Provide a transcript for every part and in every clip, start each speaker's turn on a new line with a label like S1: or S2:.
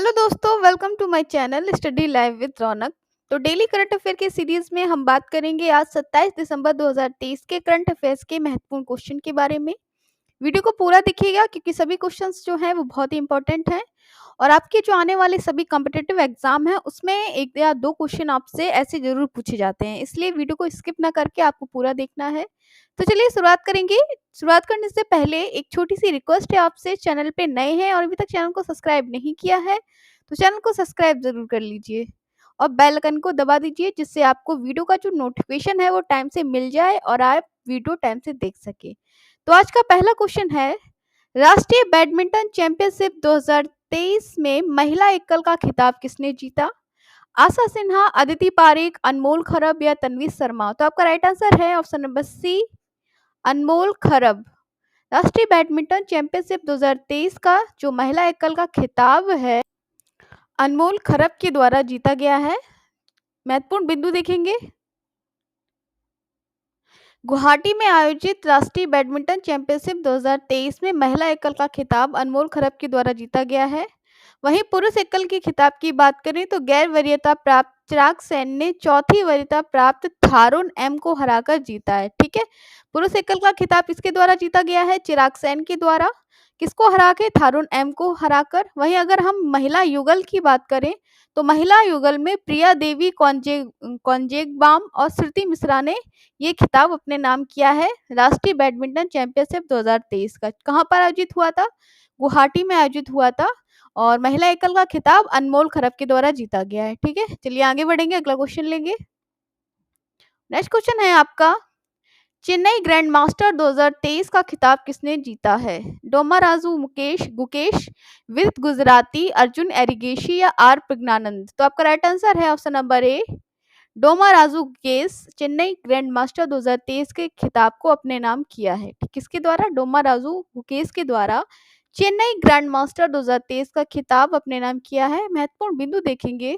S1: Hello दोस्तों, welcome to my channel study live with Raunak. तो daily current affair के series में हम बात करेंगे आज 27 दिसंबर 2023 के करंट अफेयर्स के महत्वपूर्ण क्वेश्चन के बारे में। वीडियो को पूरा देखिएगा क्योंकि सभी क्वेश्चंस जो हैं वो बहुत ही इंपॉर्टेंट हैं और आपके जो आने वाले सभी कॉम्पिटिटिव एग्जाम हैं उसमें एक या दो क्वेश्चन आपसे ऐसे जरूर पूछे जाते हैं, इसलिए वीडियो को स्किप ना करके आपको पूरा देखना है। तो चलिए शुरुआत करेंगे। शुरुआत करने से पहले एक छोटी सी रिक्वेस्ट है आपसे, चैनल पे नए हैं और अभी तक चैनल को सब्सक्राइब नहीं किया है तो चैनल को सब्सक्राइब जरूर कर लीजिए और बेल आइकन को दबा दीजिए जिससे आपको वीडियो का जो नोटिफिकेशन है वो टाइम से मिल जाए और आप वीडियो टाइम से देख सके। तो आज का पहला क्वेश्चन है, राष्ट्रीय बैडमिंटन चैंपियनशिप 2023 में महिला एकल का खिताब किसने जीता? आशा सिन्हा, अदिति पारेख, अनमोल खरब या तन्वी शर्मा? तो आपका राइट आंसर है ऑप्शन नंबर सी, अनमोल खरब। राष्ट्रीय बैडमिंटन चैंपियनशिप 2023 का जो महिला एकल का खिताब है अनमोल खरब के द्वारा जीता गया है। महत्वपूर्ण बिंदु देखेंगे, गुवाहाटी में आयोजित राष्ट्रीय बैडमिंटन चैंपियनशिप 2023 में महिला एकल का खिताब अनमोल खरब के द्वारा जीता गया है। वहीं पुरुष एकल के खिताब की बात करें तो गैर वरीयता प्राप्त चिराग सेन ने चौथी वरीयता प्राप्त थारुण एम को हराकर जीता है। ठीक है, पुरुष एकल का खिताब किसके द्वारा जीता गया है? चिराग सेन के द्वारा। किसको हरा के? थारुण एम को हराकर। वहीं अगर हम महिला युगल की बात करें तो महिला युगल में प्रिया देवी कौंजेगबाम और श्रुति मिश्रा ने ये खिताब अपने नाम किया है। राष्ट्रीय बैडमिंटन चैंपियनशिप 2023 का कहाँ पर आयोजित हुआ था? गुवाहाटी में आयोजित हुआ था और महिला एकल का खिताब अनमोल खरब के द्वारा जीता गया है। ठीक है, चलिए आगे बढ़ेंगे, अगला क्वेश्चन लेंगे। नेक्स्ट क्वेश्चन है आपका, चेन्नई ग्रैंड मास्टर 2023 का खिताब किसने जीता है? डोमाराजू मुकेश गुकेश, विद गुजराती, अर्जुन एरिगेशी या आर प्रज्ञानंद? तो आपका राइट आंसर है option number A, Dommaraju Gukesh. Chennai grand master 2023 के खिताब को अपने नाम किया है। किसके द्वारा? डोमाराजू गुकेश के द्वारा चेन्नई ग्रैंड मास्टर 2023 का खिताब अपने नाम किया है। महत्वपूर्ण बिंदु देखेंगे,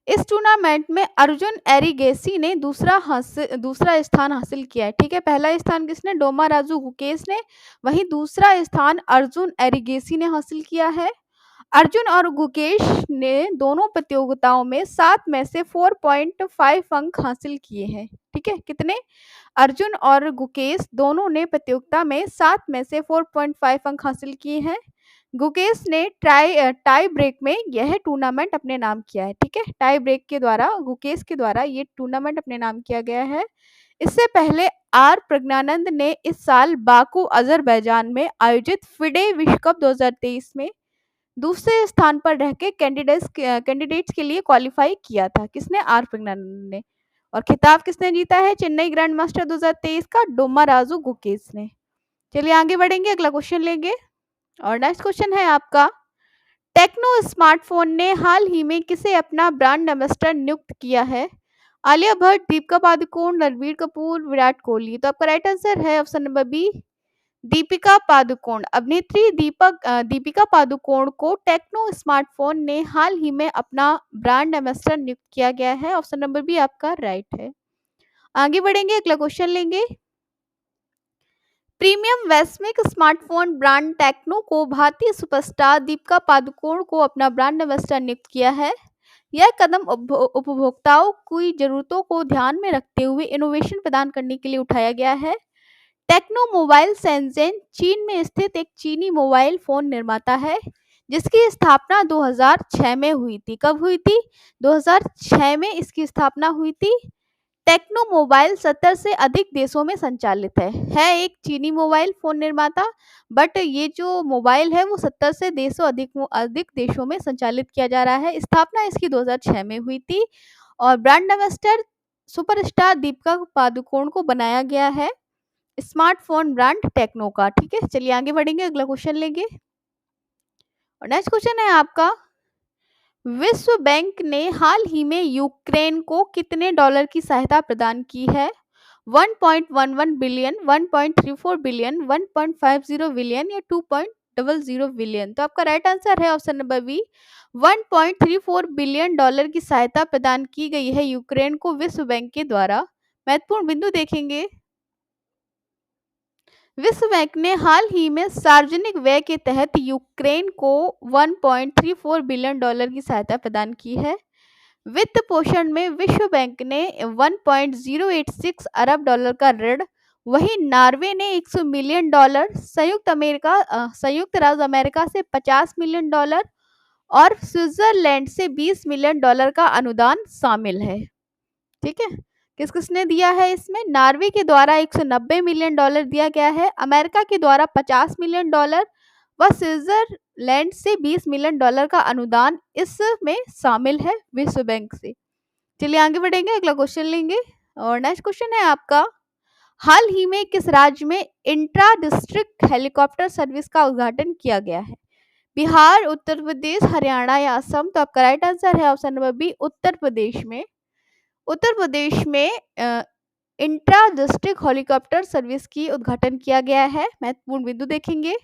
S1: इस टूर्नामेंट में अर्जुन एरिगेसी ने दूसरा स्थान हासिल किया है। ठीक है, पहला स्थान किसने? डोमाराजू गुकेश ने, वहीं दूसरा स्थान अर्जुन एरिगेसी ने हासिल किया है। अर्जुन और गुकेश ने दोनों प्रतियोगिताओं में 7 में से 4.5 अंक हासिल किए हैं। ठीक है, कितने? अर्जुन और गुकेश दोनों ने प्रतियोगिता में 7 में से 4.5 अंक हासिल किए हैं। गुकेश ने टाई ब्रेक में यह टूर्नामेंट अपने नाम किया है। ठीक है, टाई ब्रेक के द्वारा गुकेश के द्वारा ये टूर्नामेंट अपने नाम किया गया है। इससे पहले आर प्रज्ञानंद ने इस साल बाकू अजरबैजान में आयोजित फिडे विश्व कप 2023 में दूसरे स्थान पर रह के कैंडिडेट्स के लिए क्वालिफाई किया था। किसने? आर प्रज्ञानंद ने। और खिताब किसने जीता है चेन्नई ग्रैंड मास्टर 2023 का? डोमाराजू गुकेश ने। चलिए आगे बढ़ेंगे, अगला क्वेश्चन लेंगे और नेक्स्ट क्वेश्चन है आपका, टेक्नो स्मार्टफोन ने हाल ही में किसे अपना ब्रांड एम्बेसडर नियुक्त किया है? आलिया भट्ट, दीपिका पादुकोण, रणबीर कपूर, विराट कोहली? तो आपका राइट आंसर है option number B, Deepika Padukone. अभिनेत्री दीपिका पादुकोण को टेक्नो स्मार्टफोन ने हाल ही में अपना ब्रांड एम्बेसडर नियुक्त किया गया है। ऑप्शन नंबर बी आपका राइट है। आगे बढ़ेंगे, अगला क्वेश्चन लेंगे। प्रीमियम वैश्विक स्मार्टफोन ब्रांड टेक्नो को भारतीय सुपरस्टार दीपिका पादुकोण को अपना ब्रांड एम्बेसडर नियुक्त किया है। यह कदम उपभोक्ताओं की जरूरतों को ध्यान में रखते हुए इनोवेशन प्रदान करने के लिए उठाया गया है। टेक्नो मोबाइल शेंज़ेन चीन में स्थित एक चीनी मोबाइल फोन निर्माता है जिसकी स्थापना 2006 में हुई थी। कब हुई थी? 2006 में इसकी स्थापना हुई थी। टेक्नो मोबाइल 70 से अधिक देशों में संचालित है एक चीनी मोबाइल फोन निर्माता, बट ये जो मोबाइल है वो 70 से अधिक देशों में संचालित किया जा रहा है। स्थापना इसकी 2006 में हुई थी और brand ambassador superstar Deepika Padukone को बनाया गया है स्मार्टफोन ब्रांड टेक्नो का। ठीक है, चलिए आगे बढ़ेंगे, अगला क्वेश्चन लेंगे और नेक्स्ट क्वेश्चन है आपका, विश्व बैंक ने हाल ही में यूक्रेन को कितने डॉलर की सहायता प्रदान की है? 1.11 बिलियन, 1.34 बिलियन, 1.50 बिलियन या 2.00 बिलियन? तो आपका राइट आंसर है option number B, 1.34 billion dollar की सहायता प्रदान की गई है यूक्रेन को विश्व बैंक के द्वारा। महत्वपूर्ण बिंदु देखेंगे, विश्व बैंक ने हाल ही में सार्वजनिक व्यय के तहत यूक्रेन को $1.34 बिलियन की सहायता प्रदान की है। वित्त पोषण में विश्व बैंक ने $1.086 अरब का ऋण, वहीं नॉर्वे ने $100 मिलियन, संयुक्त राज्य अमेरिका से $50 मिलियन और स्विट्जरलैंड से $20 मिलियन का अनुदान शामिल है। ठीक है, किस किसने दिया है इसमें? नॉर्वे के द्वारा $190 मिलियन दिया गया है, अमेरिका के द्वारा $50 मिलियन व स्विट्जरलैंड से $20 मिलियन का अनुदान इसमें शामिल है विश्व बैंक से। चलिए आगे बढ़ेंगे, अगला क्वेश्चन लेंगे। और नेक्स्ट क्वेश्चन है आपका, हाल ही में किस राज्य में इंट्रा डिस्ट्रिक्ट हेलीकॉप्टर सर्विस का उद्घाटन किया गया है? बिहार, उत्तर प्रदेश, हरियाणा या असम? तो आपका राइट आंसर है option number B, Uttar Pradesh में। उत्तर प्रदेश में इंट्रा डिस्ट्रिक्ट हेलीकॉप्टर सर्विस की उद्घाटन किया गया है। महत्वपूर्ण बिंदु देखेंगे।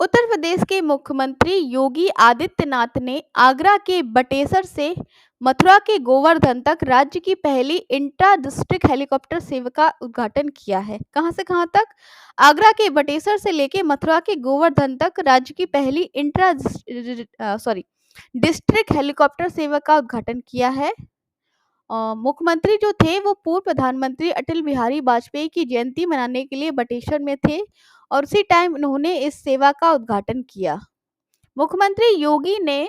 S1: उत्तर प्रदेश के मुख्यमंत्री योगी आदित्यनाथ ने आगरा के बटेसर से मथुरा के गोवर्धन तक राज्य की पहली इंट्रा डिस्ट्रिक्ट हेलीकॉप्टर सेवा का उद्घाटन किया है। कहां से कहां तक? आगरा के बटेसर से लेके मथुरा के गोवर्धन तक राज्य की पहली डिस्ट्रिक्ट हेलीकॉप्टर सेवा का उद्घाटन किया है। मुख्यमंत्री जो थे वो पूर्व प्रधानमंत्री अटल बिहारी वाजपेयी की जयंती मनाने के लिए बटेश्वर में थे और उसी टाइम उन्होंने इस सेवा का उद्घाटन किया। मुख्यमंत्री योगी ने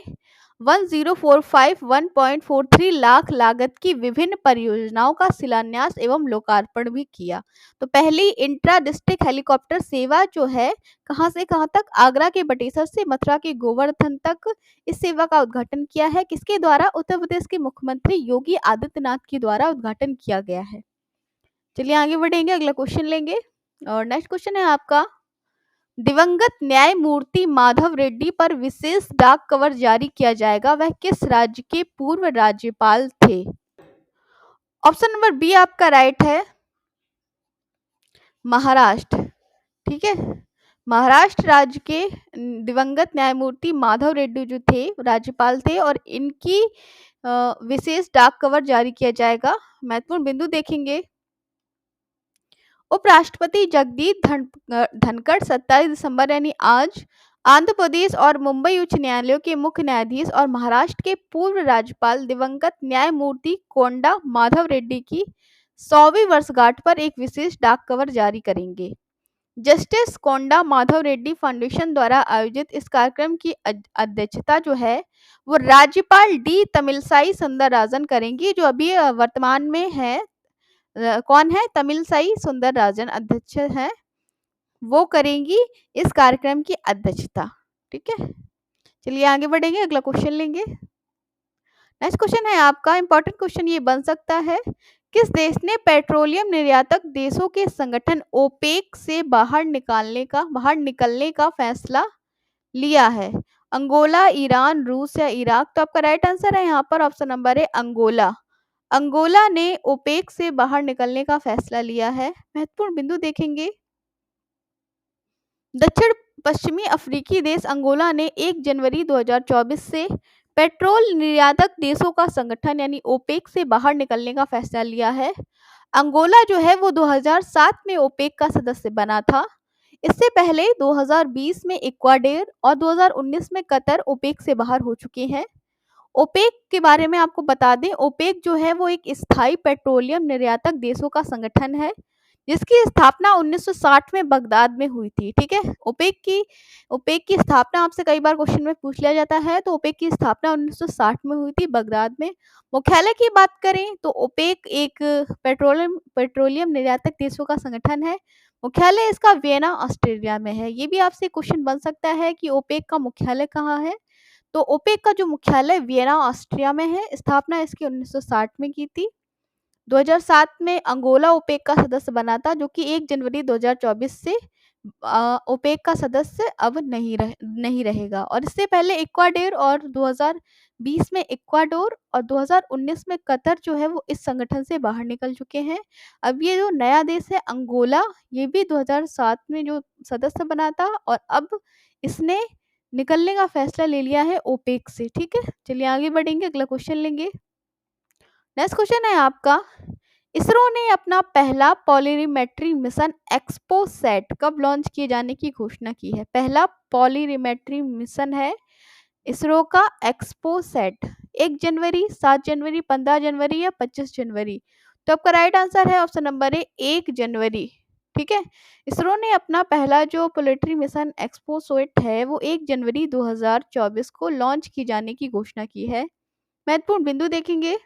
S1: 1,045,1.43 लाख लागत की विभिन्न परियोजनाओं का शिलान्यास एवं लोकार्पण भी किया। तो पहली इंट्रा डिस्ट्रिक्ट हेलीकॉप्टर सेवा जो है कहां से कहां तक? आगरा के बटेसर से मथुरा के गोवर्धन तक इस सेवा का उद्घाटन किया है। किसके द्वारा? उत्तर प्रदेश के मुख्यमंत्री योगी आदित्यनाथ के द्वारा उद्घाटन किया गया है। चलिए आगे बढ़ेंगे, अगला क्वेश्चन लेंगे। और नेक्स्ट क्वेश्चन है आपका, दिवंगत न्यायमूर्ति माधव रेड्डी पर विशेष डाक कवर जारी किया जाएगा, वह किस राज्य के पूर्व राज्यपाल थे? ऑप्शन नंबर बी आपका राइट है, महाराष्ट्र। ठीक है, महाराष्ट्र राज्य के दिवंगत न्यायमूर्ति माधव रेड्डी जो थे राज्यपाल थे और इनकी विशेष डाक कवर जारी किया जाएगा। महत्वपूर्ण बिंदु देखेंगे। उपराष्ट्रपति जगदीप धनखड़ 27 दिसंबर यानी आज आंध्र प्रदेश और मुंबई उच्च न्यायालयों के मुख्य न्यायाधीश और महाराष्ट्र के पूर्व राज्यपाल दिवंगत न्यायमूर्ति कोंडा माधव रेड्डी की 100वीं वर्षगांठ पर एक विशेष डाक कवर जारी करेंगे। जस्टिस कोंडा माधव रेड्डी फाउंडेशन द्वारा आयोजित इस कार्यक्रम की अध्यक्षता जो है वो राज्यपाल डी तमिलसाई सुंदरराजन करेंगी, जो अभी वर्तमान में है। कौन है? तमिलसाई सुंदरराजन अध्यक्ष हैं, वो करेंगी इस कार्यक्रम की अध्यक्षता। ठीक है, चलिए आगे बढ़ेंगे, अगला क्वेश्चन लेंगे। नेक्स्ट क्वेश्चन है आपका, इंपॉर्टेंट क्वेश्चन ये बन सकता है, किस देश ने पेट्रोलियम निर्यातक देशों के संगठन ओपेक से बाहर निकलने का फैसला लिया है? अंगोला, ईरान, रूस या इराक? तो आपका राइट आंसर है यहाँ पर ऑप्शन नंबर है अंगोला। अंगोला ने ओपेक से बाहर निकलने का फैसला लिया है। महत्वपूर्ण बिंदु देखेंगे। दक्षिण पश्चिमी अफ्रीकी देश अंगोला ने 1 जनवरी 2024 से पेट्रोल निर्यातक देशों का संगठन यानी ओपेक से बाहर निकलने का फैसला लिया है। अंगोला जो है वो 2007 में ओपेक का सदस्य बना था। इससे पहले 2020 में इक्वाडोर और 2019 में कतर ओपेक से बाहर हो चुके हैं। ओपेक के बारे में आपको बता दें, ओपेक जो है वो एक स्थायी पेट्रोलियम निर्यातक देशों का संगठन है जिसकी स्थापना 1960 में बगदाद में हुई थी। ठीक है, ओपेक की स्थापना आपसे कई बार क्वेश्चन में पूछ लिया जाता है, तो ओपेक की स्थापना 1960 में हुई थी बगदाद में। मुख्यालय की बात करें तो ओपेक एक पेट्रोलियम निर्यातक देशों का संगठन है। मुख्यालय इसका वियना ऑस्ट्रेलिया में है। ये भी आपसे क्वेश्चन बन सकता है कि ओपेक का मुख्यालय कहाँ है? तो ओपेक का जो मुख्यालय वियना ऑस्ट्रिया में है। स्थापना इसकी 1960 में की थी। 2007 में अंगोला ओपेक का सदस्य बना था, जो कि 1 जनवरी 2024 से ओपेक का सदस्य अब नहीं रहेगा। और इससे पहले इक्वाडोर और 2020 में इक्वाडोर और 2019 में कतर जो है वो इस संगठन से बाहर निकल चुके हैं। अब ये जो नया देश है अंगोला, ये भी 2007 में जो सदस्य बना था और अब इसने निकलने का फैसला ले लिया है ओपेक से। ठीक है, चलिए आगे बढ़ेंगे, अगला क्वेश्चन लेंगे। नेक्स्ट क्वेश्चन है आपका, इसरो ने अपना पहला पॉलिरिमेट्री मिशन एक्सपोसैट कब लॉन्च किए जाने की घोषणा की है? पहला पॉलिरिमेट्री मिशन है इसरो का एक्सपोसैट। 1 जनवरी, 7 जनवरी, 15 जनवरी या 25 जनवरी? तो आपका राइट आंसर है ऑप्शन नंबर ए, 1 जनवरी। ठीक है, इसरो ने अपना पहला जो पोलिट्री मिशन एक्सपोसैट है वो 1 जनवरी 2024 को लॉन्च की जाने की घोषणा की है। महत्वपूर्ण बिंदु देखेंगे।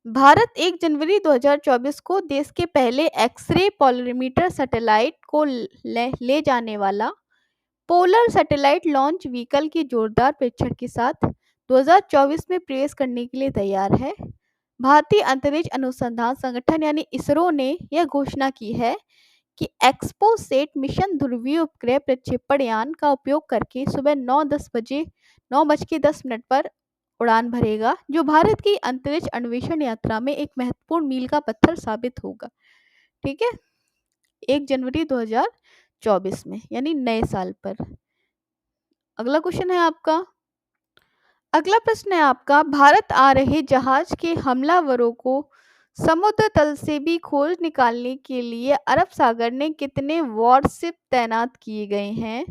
S1: भारत 1 जनवरी 2024 को देश के पहले एक्सरे पोलरीमीटर सैटेलाइट को ले जाने वाला पोलर सैटेलाइट लॉन्च व्हीकल के जोरदार परीक्षण के साथ 2024 में प्रवेश करने के लिए तैयार है। भारतीय अंतरिक्ष अनुसंधान संगठन यानी इसरो ने यह घोषणा की है कि एक्सपोसैट मिशन ध्रुवीय उपग्रह प्रक्षेपण यान का उपयोग करके सुबह 9:10 पर उड़ान भरेगा, जो भारत की अंतरिक्ष अन्वेषण यात्रा में एक महत्वपूर्ण मील का पत्थर साबित होगा। ठीक है, 1 जनवरी 2024 में यानी नए साल पर। अगला क्वेश्चन है आपका, अगला प्रश्न है आपका, भारत आ रहे जहाज के हमलावरों को समुद्र तल से भी खोज निकालने के लिए अरब सागर ने कितने वॉरशिप तैनात किए गए हैं?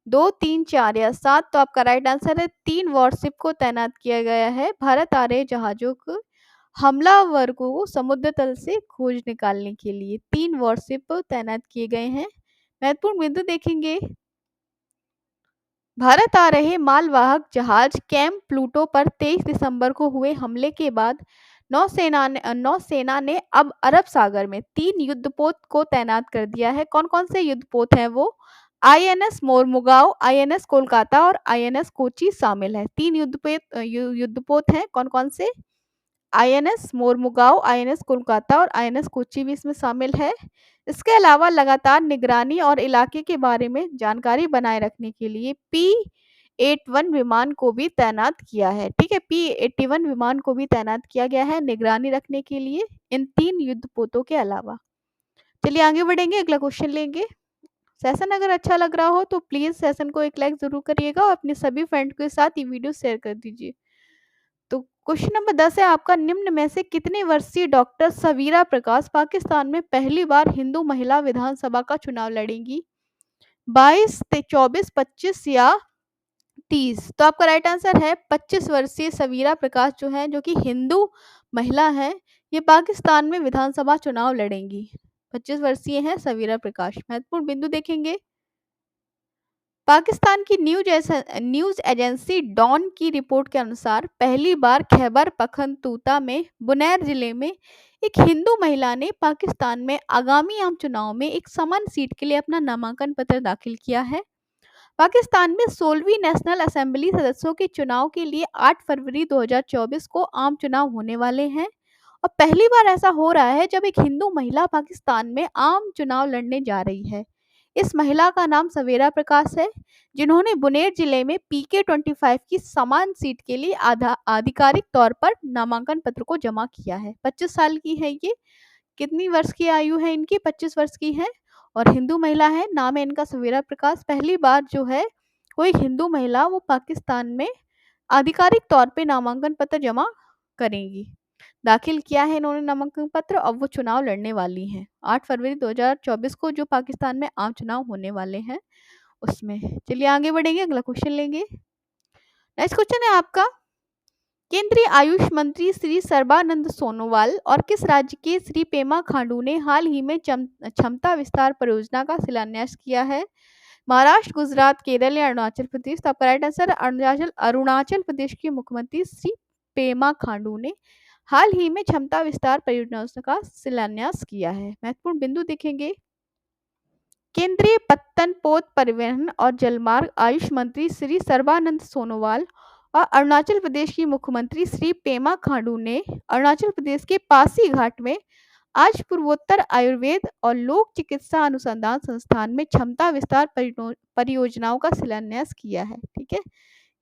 S1: 2, 3, 4 या 7? तो आपका राइट आंसर है 3 वॉरशिप को तैनात किया गया है भारत आ रहे जहाजों को हमलावर को समुद्र तल से खोज निकालने के लिए 3 वॉरशिप तैनात किए गए हैं। महत्वपूर्ण बिंदु देखेंगे। भारत आ रहे मालवाहक जहाज कैंप प्लूटो पर 23 दिसंबर को हुए हमले के बाद नौसेना ने अब अरब सागर में 3 युद्धपोत को तैनात कर दिया है। कौन कौन से युद्धपोत हैं वो? आईएनएस मोरमुगाओ, आईएनएस कोलकाता और आईएनएस कोची शामिल है। 3 युद्धपोत हैं, कौन कौन से? आईएनएस मोरमुगाओ, आईएनएस कोलकाता और आईएनएस कोची भी इसमें शामिल है। इसके अलावा लगातार निगरानी और इलाके के बारे में जानकारी बनाए रखने के लिए P-81 विमान को भी तैनात किया है। ठीक है, P-81 विमान को भी तैनात किया गया है निगरानी रखने के लिए इन 3 युद्धपोतों के अलावा। चलिए आगे बढ़ेंगे, अगला क्वेश्चन लेंगे। सेशन अगर अच्छा लग रहा हो तो प्लीज सेशन को एक लाइक जरूर करिएगा और अपने सभी फ्रेंड के साथ ये वीडियो शेयर कर दीजिए। तो क्वेश्चन नंबर 10 है आपका, निम्न में से कितने वर्षीय डॉक्टर सवीरा प्रकाश पाकिस्तान में पहली बार हिंदू महिला विधानसभा का चुनाव लड़ेंगी? 22, 24, 25 या 30? तो आपका राइट आंसर है 25 वर्षीय सवीरा प्रकाश जो है, जो कि हिंदू महिला है, ये पाकिस्तान में विधानसभा चुनाव लड़ेंगी। 25 वर्षीय हैं सवीरा प्रकाश। महत्वपूर्ण बिंदु देखेंगे। पाकिस्तान की न्यूज एजेंसी डॉन की रिपोर्ट के अनुसार पहली बार खैबर पख्तूनख्वा में बुनैर जिले में एक हिंदू महिला ने पाकिस्तान में आगामी आम चुनाव में एक समान सीट के लिए अपना नामांकन पत्र दाखिल किया है। पाकिस्तान में 16वीं नेशनल असेंबली सदस्यों के चुनाव के लिए 8 फरवरी 2024 को आम चुनाव होने वाले हैं और पहली बार ऐसा हो रहा है जब एक हिंदू महिला पाकिस्तान में आम चुनाव लड़ने जा रही है। इस महिला का नाम सवेरा प्रकाश है, जिन्होंने बुनेर जिले में PK-25 की समान सीट के लिए आधिकारिक तौर पर नामांकन पत्र को जमा किया है। 25 साल की है ये। कितनी वर्ष की आयु है इनकी? 25 वर्ष की है और हिंदू महिला है। नाम है इनका सवेरा प्रकाश। पहली बार जो है कोई हिंदू महिला वो पाकिस्तान में आधिकारिक तौर पे नामांकन पत्र जमा करेंगी। दाखिल किया है इन्होंने नामांकन पत्र, अब वो चुनाव लड़ने वाली हैं 8 फरवरी 2024 को जो पाकिस्तान में आम चुनाव होने वाले हैं उसमें। चलिए आगे बढ़ेंगे, अगला क्वेश्चन लेंगे। नेक्स्ट क्वेश्चन है आपका, केंद्रीय आयुष मंत्री श्री सर्बानंद सोनोवाल और किस राज्य के श्री पेमा खांडू ने हाल ही में क्षमता विस्तार परियोजना का शिलान्यास किया है? महाराष्ट्र, गुजरात, केरल या अरुणाचल प्रदेश? तो आपका राइट आंसर अरुणाचल प्रदेश के मुख्यमंत्री श्री पेमा खांडू ने हाल ही में क्षमता विस्तार परियोजना का शिलान्यास किया है। महत्वपूर्ण बिंदु देखेंगे। केंद्रीय पत्तन पोत परिवहन और जलमार्ग आयुष मंत्री श्री सर्बानंद सोनोवाल और अरुणाचल प्रदेश की मुख्यमंत्री श्री पेमा खांडू ने अरुणाचल प्रदेश के पासीघाट में आज पूर्वोत्तर आयुर्वेद और लोक चिकित्सा अनुसंधान संस्थान में क्षमता विस्तार परियोजनाओं का शिलान्यास किया है। ठीक है,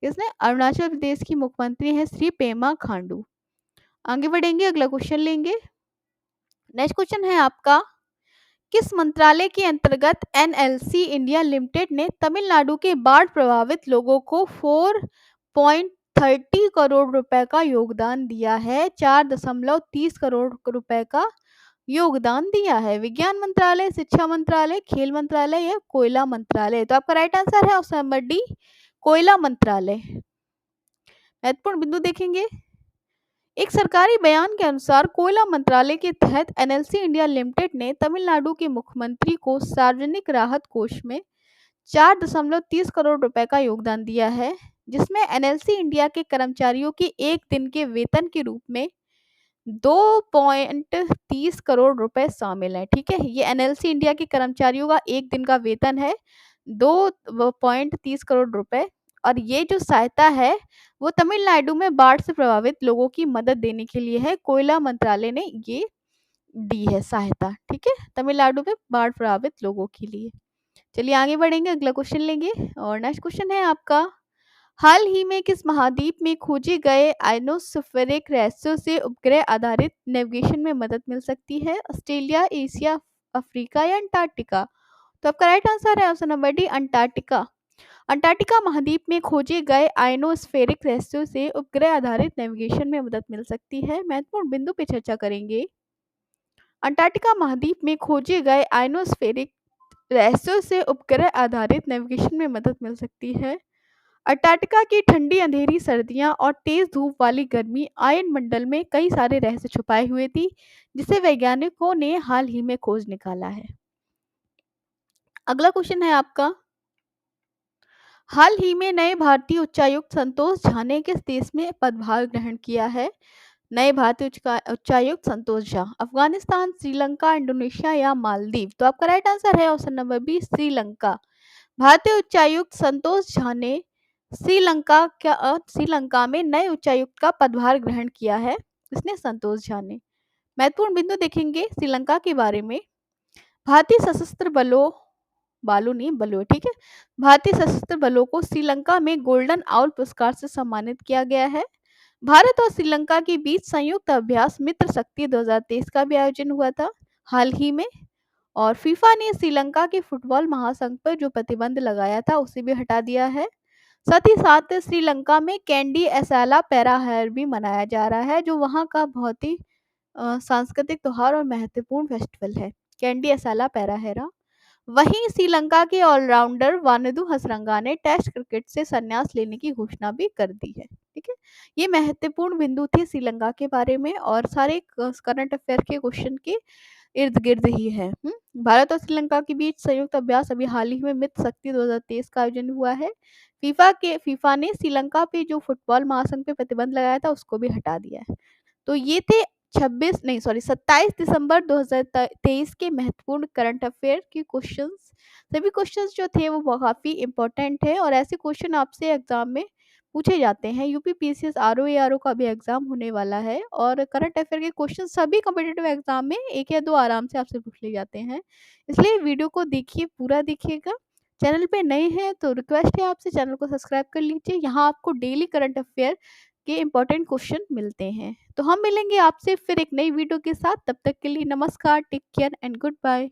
S1: इसने अरुणाचल प्रदेश की मुख्यमंत्री हैं श्री पेमा खांडू। आगे बढ़ेंगे, अगला क्वेश्चन लेंगे। नेक्स्ट क्वेश्चन है आपका, किस मंत्रालय के अंतर्गत NLC इंडिया लिमिटेड ने तमिलनाडु के बाढ़ प्रभावित लोगों को 4 30 करोड़ रुपए का योगदान दिया है, 4.30 करोड़ रुपए का योगदान दिया है। विज्ञान मंत्रालय, शिक्षा मंत्रालय, खेल मंत्रालय या कोयला मंत्रालय? तो आपका राइट आंसर है ऑप्शन नंबर डी, कोयला मंत्रालय। महत्वपूर्ण बिंदु देखेंगे। एक सरकारी बयान के अनुसार कोयला मंत्रालय के तहत एनएलसी इंडिया लिमिटेड ने तमिलनाडु के मुख्यमंत्री को सार्वजनिक राहत कोष में 4.30 करोड़ रुपए का योगदान दिया है, जिसमें एनएलसी इंडिया के कर्मचारियों के एक दिन के वेतन के रूप में 2.30 करोड़ रुपए शामिल है। ठीक है, ये एनएलसी इंडिया के कर्मचारियों का एक दिन का वेतन है 2.30 करोड़ रुपए। और ये जो सहायता है वो तमिलनाडु में बाढ़ से प्रभावित लोगों की मदद देने के लिए है। कोयला मंत्रालय ने ये दी है सहायता। ठीक है, तमिलनाडु में बाढ़ प्रभावित लोगों के लिए। चलिए आगे बढ़ेंगे, अगला क्वेश्चन लेंगे। और नेक्स्ट क्वेश्चन है आपका, हाल ही में किस महाद्वीप में खोजे गए आयनोस्फेरिक रेस्टों से उपग्रह आधारित नेविगेशन में मदद मिल सकती है? ऑस्ट्रेलिया, एशिया, अफ्रीका या अंटार्कटिका? तो आपका राइट आंसर है option number D, Antarctica. Antarctica महाद्वीप में खोजे गए आयनोस्फेरिक रेस्टों से उपग्रह आधारित नेविगेशन में मदद मिल सकती है। महत्वपूर्ण बिंदु पे चर्चा करेंगे। अंटार्कटिका महाद्वीप में खोजे गए आयनोस्फेरिक रेस्टों से उपग्रह आधारित नेविगेशन में मदद मिल सकती है। अंटार्कटिका की ठंडी अंधेरी सर्दियां और तेज धूप वाली गर्मी आयन मंडल में कई सारे रहस्य छुपाए हुए थी, जिसे वैज्ञानिकों ने हाल ही में खोज निकाला है। अगला क्वेश्चन है आपका, हाल ही में नए भारतीय उच्चायुक्त संतोष झा ने किस देश में पदभार ग्रहण किया है? नए भारतीय उच्चायुक्त संतोष झा अफगानिस्तान, श्रीलंका, इंडोनेशिया या मालदीव? तो आपका राइट आंसर है ऑप्शन नंबर बी, श्रीलंका। भारतीय उच्चायुक्त संतोष झा ने श्रीलंका में नए उच्चायुक्त का पदभार ग्रहण किया है। इसने संतोष झा ने। महत्वपूर्ण बिंदु देखेंगे श्रीलंका के बारे में। भारतीय सशस्त्र बलों बलों ठीक है, भारतीय सशस्त्र बलों को श्रीलंका में गोल्डन आउल पुरस्कार से सम्मानित किया गया है। भारत और श्रीलंका के बीच संयुक्त अभ्यास मित्र शक्ति 2023 का भी आयोजन हुआ था हाल ही में। और फीफा ने श्रीलंका के फुटबॉल महासंघ पर जो प्रतिबंध लगाया था उसे भी हटा दिया है। साथ ही साथ श्रीलंका में कैंडी एसाला पैराहर भी मनाया जा रहा है, जो वहाँ का बहुत ही सांस्कृतिक त्योहार और महत्वपूर्ण फेस्टिवल है, कैंडी एसाला पैराहेरा। वहीं श्रीलंका के ऑलराउंडर वानिदु हसरंगा ने टेस्ट क्रिकेट से संन्यास लेने की घोषणा भी कर दी है। ठीक है, ये महत्वपूर्ण बिंदु थे श्रीलंका के बारे में, और सारे करंट अफेयर के क्वेश्चन के इर्द गिर्द ही है। भारत और श्रीलंका के बीच संयुक्त अभ्यास अभी हाल ही में मित्र शक्ति 2023 का आयोजन हुआ है। फीफा ने श्रीलंका पे जो फुटबॉल महासंघ पे प्रतिबंध लगाया था उसको भी हटा दिया है। तो ये थे 27 दिसंबर 2023 के महत्वपूर्ण करंट अफेयर के क्वेश्चंस। सभी क्वेश्चंस जो थे वो काफ़ी इंपॉर्टेंट है, और ऐसे क्वेश्चन आपसे एग्जाम में पूछे जाते हैं। यूपीपीसीएस आरओ एआरओ का भी एग्जाम होने वाला है, और करंट अफेयर के क्वेश्चन सभी कॉम्पिटिटिव एग्जाम में एक या दो आराम से आपसे पूछ लिए जाते हैं। इसलिए वीडियो को देखिए, पूरा देखिएगा। चैनल पे नए हैं तो रिक्वेस्ट है आपसे चैनल को सब्सक्राइब कर लीजिए। यहाँ आपको डेली करंट अफेयर के इंपॉर्टेंट क्वेश्चन मिलते हैं। तो हम मिलेंगे आपसे फिर एक नई वीडियो के साथ। तब तक के लिए नमस्कार, take care and good bye.